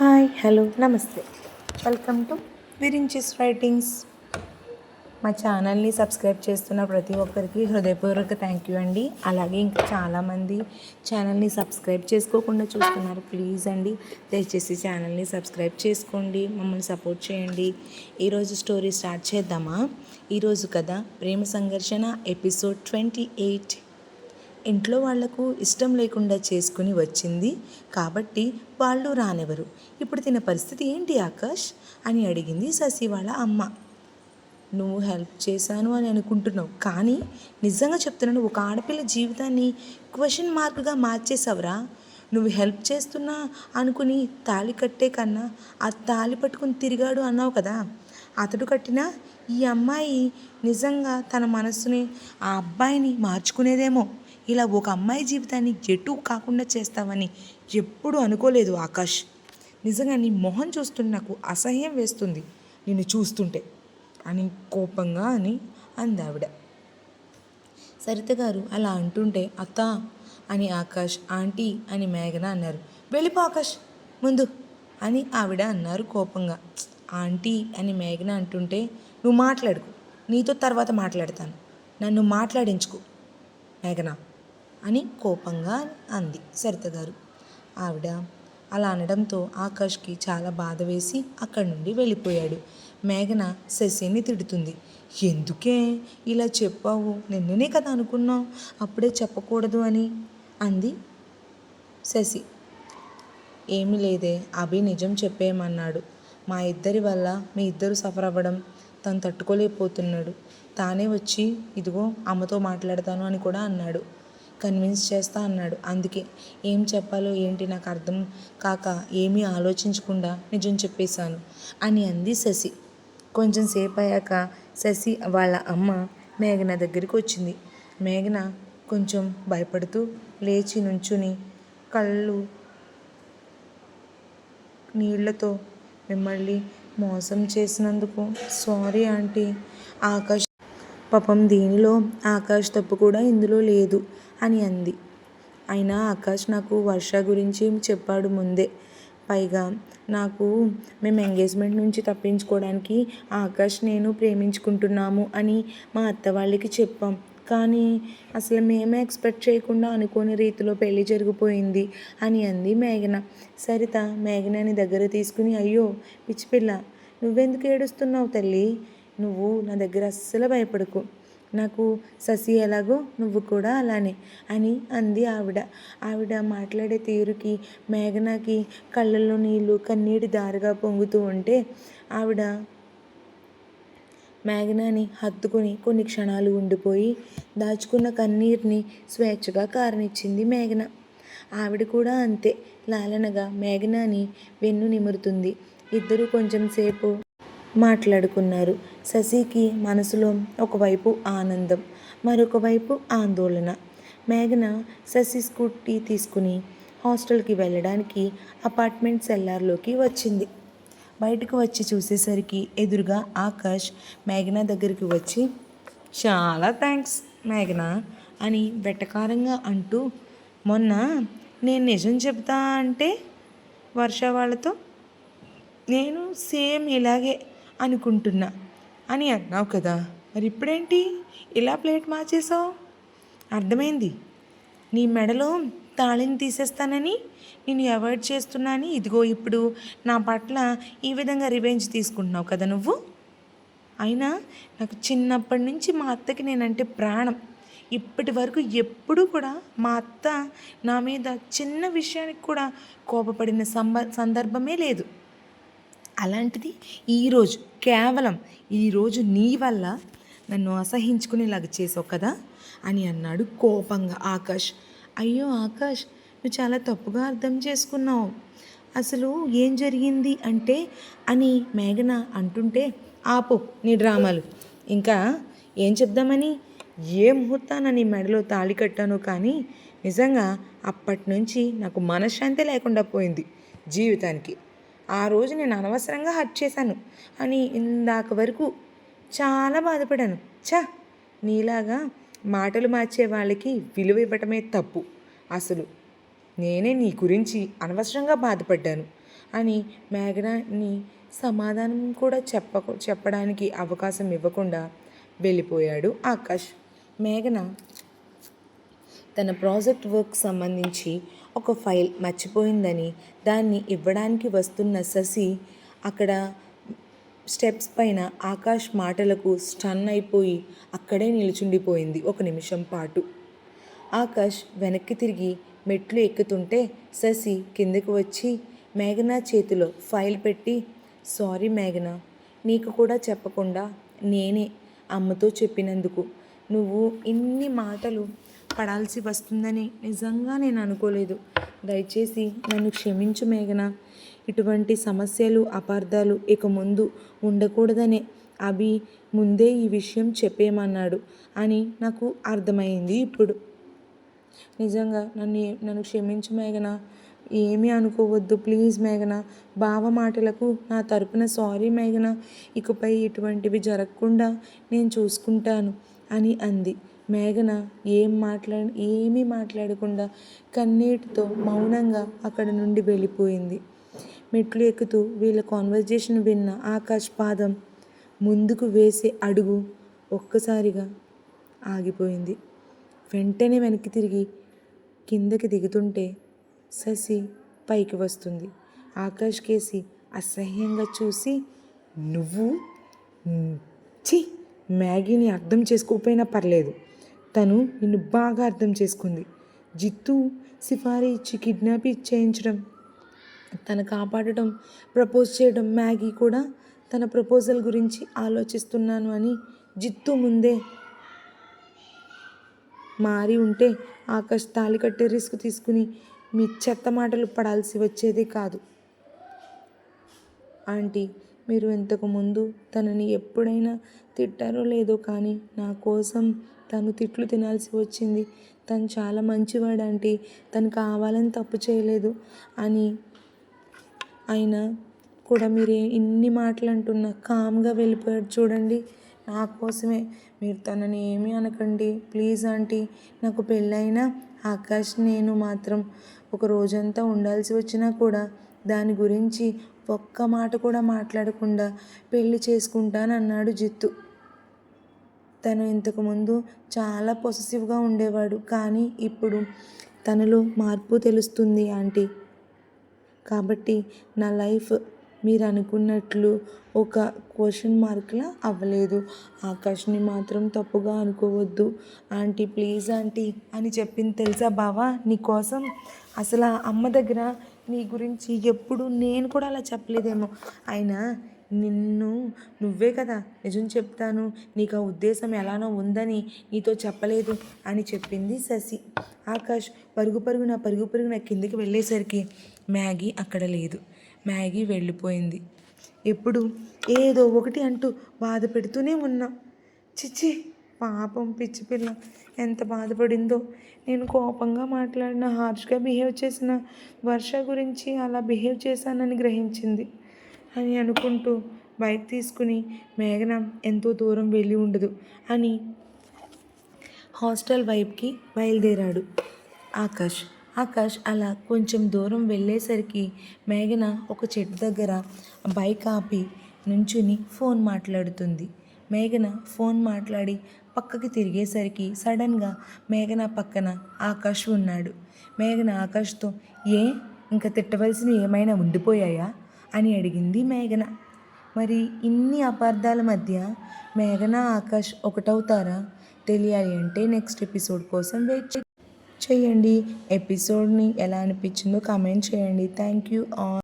Hi hello నమస్తే welcome to విరించెస్ writings. మా ఛానల్ని సబ్స్క్రైబ్ చేస్తున్న ప్రతి ఒక్కరికి హృదయపూర్వక థ్యాంక్ యూ అండి. అలాగే ఇంకా చాలామంది ఛానల్ని సబ్స్క్రైబ్ చేసుకోకుండా చూస్తున్నారు. ప్లీజ్ అండి, దయచేసి ఛానల్ని సబ్స్క్రైబ్ చేసుకోండి, మమ్మల్ని సపోర్ట్ చేయండి. ఈరోజు స్టోరీ స్టార్ట్ చేద్దామా? ఈరోజు కథ ప్రేమ సంఘర్షణ ఎపిసోడ్ 28. ఇంట్లో వాళ్లకు ఇష్టం లేకుండా చేసుకుని వచ్చింది కాబట్టి వాళ్ళు రానివ్వరు. ఇప్పుడు తిన పరిస్థితి ఏంటి ఆకాష్ అని అడిగింది శశి వాళ్ళ అమ్మ. నువ్వు హెల్ప్ చేశాను అని అనుకుంటున్నావు, కానీ నిజంగా చెప్తున్నాను, ఒక ఆడపిల్ల జీవితాన్ని క్వశ్చన్ మార్క్గా మార్చేసావురా. నువ్వు హెల్ప్ చేస్తున్నా అనుకుని తాళి కట్టే కన్నా ఆ తాళి పట్టుకుని తిరిగాడు అన్నావు కదా, అతడు కట్టినా ఈ అమ్మాయి నిజంగా తన మనస్సుని ఆ అబ్బాయిని మార్చుకునేదేమో. ఇలా ఒక అమ్మాయి జీవితాన్ని ఎటు కాకుండా చేస్తావని ఎప్పుడూ అనుకోలేదు ఆకాష్. నిజంగా నీ మొహం చూస్తుంటే నాకు అసహ్యం వేస్తుంది నిన్ను చూస్తుంటే అని కోపంగా అందావిడ. సరిత గారు అలా అంటుంటే అత్త అని ఆకాష్, ఆంటీ అని మేఘన అన్నారు. వెళ్ళిపో ఆకాష్ ముందు అని ఆవిడ అన్నారు కోపంగా. ఆంటీ అని మేఘన అంటుంటే నువ్వు మాట్లాడుకు, నీతో తర్వాత మాట్లాడతాను, నన్ను మాట్లాడించుకో మేఘన అని కోపంగా అంది సరిత గారు. ఆవిడ అలా అనడంతో ఆకాష్కి చాలా బాధ వేసి అక్కడి నుండి వెళ్ళిపోయాడు. మేఘన శశిని తిడుతుంది. ఎందుకే ఇలా చెప్పావు? నిన్ననే కదా అనుకున్నావు అప్పుడే చెప్పకూడదు అని అంది శశి. ఏమీ లేదే, అభి నిజం చెప్పేయమన్నాడు. మా ఇద్దరి వల్ల మీ ఇద్దరు సఫర్ అవ్వడం తను తట్టుకోలేకపోతున్నాడు. తానే వచ్చి ఇదిగో అమ్మతో మాట్లాడతాను అని కూడా అన్నాడు. కన్విన్స్ చేస్తా అన్నాడు. అందుకే ఏం చెప్పాలో ఏంటి నాకు అర్థం కాక ఏమీ ఆలోచించకుండా నిజం చెప్పేశాను అని అంది శశి. కొంచెం సేపు అయ్యాక శశి వాళ్ళ అమ్మ మేఘన దగ్గరికి వచ్చింది. మేఘన కొంచెం భయపడుతూ లేచి నుంచుని కళ్ళు నీళ్లతో, మిమ్మల్ని మోసం చేసినందుకు సారీ ఆంటీ. ఆకాష్ పాపం, దీనిలో ఆకాష్ తప్పు కూడా ఇందులో లేదు అని అంది. అయినా ఆకాష్ నాకు వర్ష గురించి చెప్పాడు ముందే. పైగా మేము ఎంగేజ్మెంట్ నుంచి తప్పించుకోవడానికి ఆకాష్ నేను ప్రేమించుకుంటున్నాము అని మా అత్త వాళ్ళకి చెప్పాం. కానీ అసలు మేమే ఎక్స్పెక్ట్ చేయకుండా అనుకోని రీతిలో పెళ్లి జరిగిపోయింది అని అంది మేఘన. సరిత మేఘనని దగ్గర తీసుకుని, అయ్యో పిచ్చిపిల్ల, నువ్వెందుకు ఏడుస్తున్నావు తల్లి? నువ్వు నా దగ్గర అస్సలు భయపడకు. నాకు శశి ఎలాగో నువ్వు కూడా అలానే అని అంది ఆవిడ. ఆవిడ మాట్లాడే తీరుకి మేఘనకి కళ్ళల్లో నీళ్ళు కన్నీటి దారిగా పొంగుతూ ఉంటే ఆవిడ మేఘనని హత్తుకుని కొన్ని క్షణాలు ఉండిపోయి దాచుకున్న కన్నీరుని స్వేచ్ఛగా కారనిచ్చింది మేఘన. ఆవిడ కూడా అంతే లాలనగా మేఘనని వెన్ను నిమురుతుంది. ఇద్దరూ కొంచెం సేపు మాట్లాడుకున్నారు. శశికి మనసులో ఒకవైపు ఆనందం, మరొక వైపు ఆందోళన. మేఘన శశి స్కూటీ తీసుకుని హాస్టల్కి వెళ్ళడానికి అపార్ట్మెంట్ సెల్లార్లోకి వచ్చింది. బయటకు వచ్చి చూసేసరికి ఎదురుగా ఆకాష్ మేఘన దగ్గరికి వచ్చి, చాలా థ్యాంక్స్ మేఘన అని వెటకారంగా అంటూ, మొన్న నేను నిజం చెప్తా అంటే వర్ష వాళ్ళతో నేను సేమ్ ఇలాగే అనుకుంటున్నా అని అన్నావు కదా, మరి ఇప్పుడేంటి ఇలా ప్లేట్ మార్చేసావు? అర్థమైంది, నీ మెడలో తాళిని తీసేస్తానని నేను అవాయిడ్ చేస్తున్నాను. ఇదిగో ఇప్పుడు నా పట్ల ఈ విధంగా రివెంజ్ తీసుకుంటున్నావు కదా నువ్వు. అయినా నాకు చిన్నప్పటి నుంచి మా అత్తకి నేనంటే ప్రాణం. ఇప్పటి వరకు ఎప్పుడూ కూడా మా అత్త నా మీద చిన్న విషయానికి కూడా కోపపడిన సందర్భమే లేదు. అలాంటిది కేవలం ఈరోజు నీ వల్ల నన్ను అసహించుకునేలాగా చేసావు కదా అని అన్నాడు కోపంగా ఆకాష్. అయ్యో ఆకాష్, నువ్వు చాలా తప్పుగా అర్థం చేసుకున్నావు. అసలు ఏం జరిగింది అంటే అని మేఘన అంటుంటే, ఆపు నీ డ్రామాలు, ఇంకా ఏం చెప్దామని. ఏ ముహూర్తాన నీ మెడలో తాళి కట్టాను, కానీ నిజంగా అప్పటి నుంచి నాకు మనశ్శాంతి లేకుండా పోయింది జీవితానికి. ఆ రోజు నేను అనవసరంగా హర్ట్ చేశాను అని ఇందాక వరకు చాలా బాధపడాను. నీలాగా మాటలు మార్చే వాళ్ళకి విలువ ఇవ్వటమే తప్పు. అసలు నేనే నీ గురించి అనవసరంగా బాధపడ్డాను. అని మేఘనాని సమాధానం కూడా చెప్పడానికి అవకాశం ఇవ్వకుండా వెళ్ళిపోయాడు ఆకాష్. మేఘన తన ప్రాజెక్ట్ వర్క్ సంబంధించి ఒక ఫైల్ మర్చిపోయిందని దాన్ని ఇవ్వడానికి వస్తున్న శశి అక్కడ స్టెప్స్ పైన ఆకాష్ మాటలకు స్టన్ అయిపోయి అక్కడే నిల్చుండిపోయింది 1 నిమిషం పాటు. ఆకాష్ వెనక్కి తిరిగి మెట్లు ఎక్కుతుంటే శశి కిందకు వచ్చి మేఘన చేతిలో ఫైల్ పెట్టి, సారీ మేఘన, నీకు కూడా చెప్పకుండా నేనే అమ్మతో చెప్పినందుకు నువ్వు ఇన్ని మాటలు పడాల్సి వస్తుందని నిజంగా నేను అనుకోలేదు. దయచేసి నన్ను క్షమించు మేఘన. ఇటువంటి సమస్యలు అపార్థాలు ఇక ముందు ఉండకూడదనే అభి ముందే ఈ విషయం చెప్పేమన్నాడు అని నాకు అర్థమైంది ఇప్పుడు. నిజంగా నన్ను క్షమించు మేఘన. ఏమీ అనుకోవద్దు ప్లీజ్ మేఘన. బావ మాటలకు నా తరపున సారీ మేఘన. ఇకపై ఇటువంటివి జరగకుండా నేను చూసుకుంటాను అని అంది. మేఘన ఏమీ మాట్లాడకుండా కన్నీటితో మౌనంగా అక్కడ నుండి వెళ్ళిపోయింది. మెట్లు ఎక్కుతూ వీళ్ళ కాన్వర్జేషన్ విన్న ఆకాష్ పాదం ముందుకు వేసే అడుగు ఒక్కసారిగా ఆగిపోయింది. వెంటనే వెనక్కి తిరిగి కిందకి దిగుతుంటే శశి పైకి వస్తుంది. ఆకాష్ కేసి అసహ్యంగా చూసి, నువ్వు ఛీ, మ్యాగీని అర్థం చేసుకోకపోయినా పర్లేదు, తను నిన్ను బాగా అర్థం చేసుకుంది. జిత్తు సిఫారీ ఇచ్చి కిడ్నాప్ చేయించడం, తను కాపాడటం, ప్రపోజ్ చేయడం, మ్యాగీ కూడా తన ప్రపోజల్ గురించి ఆలోచిస్తున్నాను అని జిత్తు ముందే మారి ఉంటే ఆకాష్ తాళి కట్టే రిస్క్ తీసుకుని మీ చెత్త మాటలు పడాల్సి వచ్చేదే కాదు. ఆంటీ, మీరు ఇంతకుముందు తనని ఎప్పుడైనా తిట్టారో లేదో కానీ నా కోసం తను తిట్లు తినాల్సి వచ్చింది. తను చాలా మంచివాడు ఆంటీ, తను కావాలని తప్పు చేయలేదు అని అయినా కూడా మీరు ఇన్ని మాటలు అంటున్నా కామ్గా వెళ్ళిపోయాడు చూడండి. నా కోసమే, మీరు తనని ఏమీ అనకండి ప్లీజ్ ఆంటీ. నాకు పెళ్ళైనా ఆకాష్ నేను మాత్రం ఒక రోజంతా ఉండాల్సి వచ్చినా కూడా దాని గురించి ఒక్క మాట కూడా మాట్లాడకుండా పెళ్లి చేసుకుంటానన్నాడు జిత్తు. తను ఇంతకుముందు చాలా పొసెసివ్గా ఉండేవాడు, కానీ ఇప్పుడు తనలో మార్పు తెలుస్తుంది ఆంటీ. కాబట్టి నా లైఫ్ మీరు అనుకున్నట్లు ఒక క్వశ్చన్ మార్క్లా అవ్వలేదు. ఆకాష్ని మాత్రం తప్పుగా అనుకోవద్దు ఆంటీ ప్లీజ్ ఆంటీ అని చెప్పింది తెలుసా బావా నీకోసం. అసలు ఆ అమ్మ దగ్గర నీ గురించి ఎప్పుడు నేను కూడా అలా చెప్పలేదేమో, అయినా నువ్వే కదా నిజం చెప్తాను, నీకు ఆ ఉద్దేశం ఎలానో ఉందని నీతో చెప్పలేదు అని చెప్పింది శశి. ఆకాష్ పరుగు పరుగున కిందికి వెళ్ళేసరికి మ్యాగీ అక్కడ లేదు. మ్యాగీ వెళ్ళిపోయింది. ఎప్పుడు ఏదో ఒకటి అంటూ బాధ పెడుతూనే ఉన్నా. చిచ్చి, పాపం పిచ్చి పిల్ల ఎంత బాధపడిందో. నేను కోపంగా మాట్లాడిన, హార్ష్గా బిహేవ్ చేసిన వర్ష గురించి అలా బిహేవ్ చేశానని గ్రహించింది అని అనుకుంటూ బైక్ తీసుకుని మేఘన ఎంతో దూరం వెళ్ళి ఉండదు అని హాస్టల్ వైపుకి బయలుదేరాడు ఆకాష్ అలా కొంచెం దూరం వెళ్ళేసరికి మేఘన ఒక చెట్టు దగ్గర బైక్ ఆపి నుంచుని ఫోన్ మాట్లాడుతుంది. మేఘన ఫోన్ మాట్లాడి పక్కకి తిరిగేసరికి సడన్గా మేఘన పక్కన ఆకాష్ ఉన్నాడు. మేఘన ఆకాష్తో, ఇంకా తిట్టవలసినవి ఏమైనా ఉండిపోయాయా అని అడిగింది మేఘన. మరి ఇన్ని అపార్థాల మధ్య మేఘన ఆకాష్ ఒకటవుతారా? తెలియాలి అంటే నెక్స్ట్ ఎపిసోడ్ కోసం వెయిట్ చేయండి. ఎపిసోడ్ని ఎలా అనిపించిందో కామెంట్ చేయండి. Thank you all.